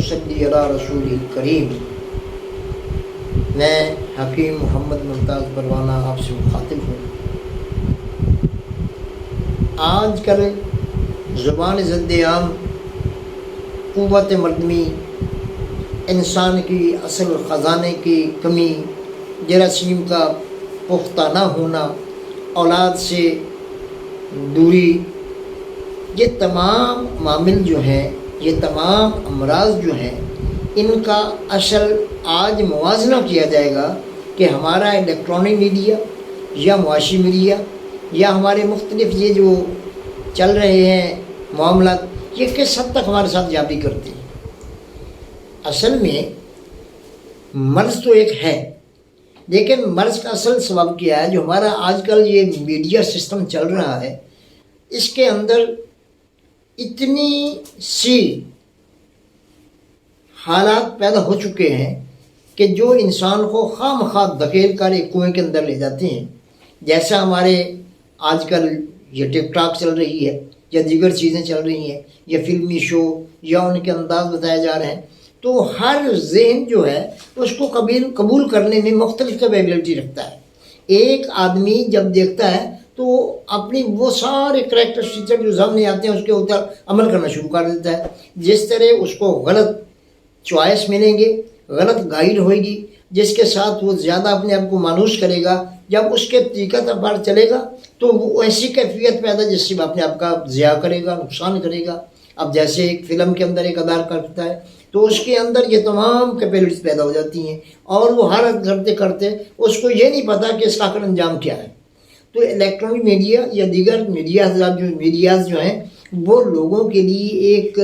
नसल्ली अला रसूलिल करीम। मैं हकीम मोहम्मद मुमताज़ परवाना आपसे मुखातिब हूँ। आज कल ज़ुबान ज़द्द-ए-आम क़ुव्वत मर्दमी, इंसान की असल ख़जाने की कमी, जरासीम का पुख्ता न होना, औलाद से दूरी, ये तमाम मामिल जो हैं, ये तमाम अमराज जो हैं, इनका असल आज मुवाजना किया जाएगा कि हमारा इलेक्ट्रॉनिक मीडिया या मुआशी मीडिया या हमारे मुख्तलिफ ये जो चल रहे हैं मामलात, ये किस हद तक हमारे साथ जाबी करते हैं। असल में मर्ज़ तो एक है, लेकिन मर्ज़ का असल सबब क्या है? जो हमारा आजकल ये मीडिया सिस्टम चल रहा है, इसके अंदर इतनी सी हालात पैदा हो चुके हैं कि जो इंसान को खामखा धकेल कर एक कुएँ के अंदर ले जाते हैं। जैसा हमारे आजकल ये टिकटॉक चल रही है या दीगर चीज़ें चल रही हैं या फिल्मी शो या उनके अंदाज बताए जा रहे हैं, तो हर ज़हन जो है उसको कबूल करने में मुख्तलिफ कैपेबिलिटी रखता है। एक आदमी जब देखता है तो अपनी वो सारे करैक्टर फीचर जो सामने आते हैं उसके ऊपर अमल करना शुरू कर देता है। जिस तरह उसको गलत चॉइस मिलेंगे, गलत गाइड होएगी, जिसके साथ वो ज़्यादा अपने आप को मानूस करेगा, जब उसके तरीक़ा पर चलेगा तो वो ऐसी कैफियत पैदा जिससे वो अपने आप का ज़िया करेगा, नुकसान करेगा। अब जैसे एक फ़िल्म के अंदर एक अदार करता है तो उसके अंदर ये तमाम कैपेबिलिटीज पैदा हो जाती हैं और वो हर करते करते उसको ये नहीं पता कि इसका आखिर अंजाम क्या है। तो इलेक्ट्रॉनिक मीडिया या दीगर मीडियाज़ जो हैं वो लोगों के लिए एक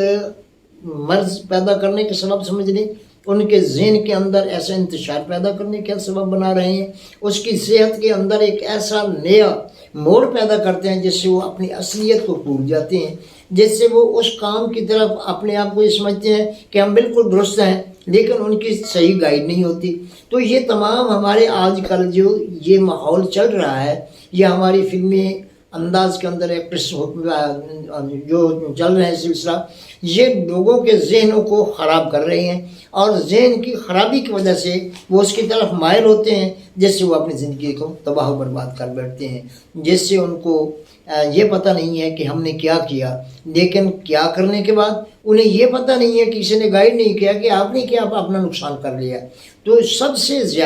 मर्ज़ पैदा करने के सबब समझ लें, उनके ज़हन के अंदर ऐसा इंतशार पैदा करने का सबब बना रहे हैं, उसकी सेहत के अंदर एक ऐसा नया मोड़ पैदा करते हैं जिससे वो अपनी असलियत को भूल जाते हैं, जिससे वो उस काम की तरफ अपने आप को ये समझते हैं कि हम बिल्कुल दुरुस्त हैं, लेकिन उनकी सही गाइड नहीं होती। तो ये तमाम हमारे आजकल जो ये माहौल चल रहा है, ये हमारी फिल्मी अंदाज के अंदर एक्ट्रेस जो चल रहे हैं सिलसिला, ये लोगों के जहनों को ख़राब कर रहे हैं और जहन की ख़राबी की वजह से वो उसकी तरफ मायल होते हैं, जिससे वो अपनी ज़िंदगी को तबाह बर्बाद कर बैठते हैं, जिससे उनको ये पता नहीं है कि हमने क्या किया, लेकिन क्या करने के बाद उन्हें ये पता नहीं है कि किसी ने गाइड नहीं किया कि आपने क्या अपना नुकसान कर लिया। तो सबसे ज़्यादा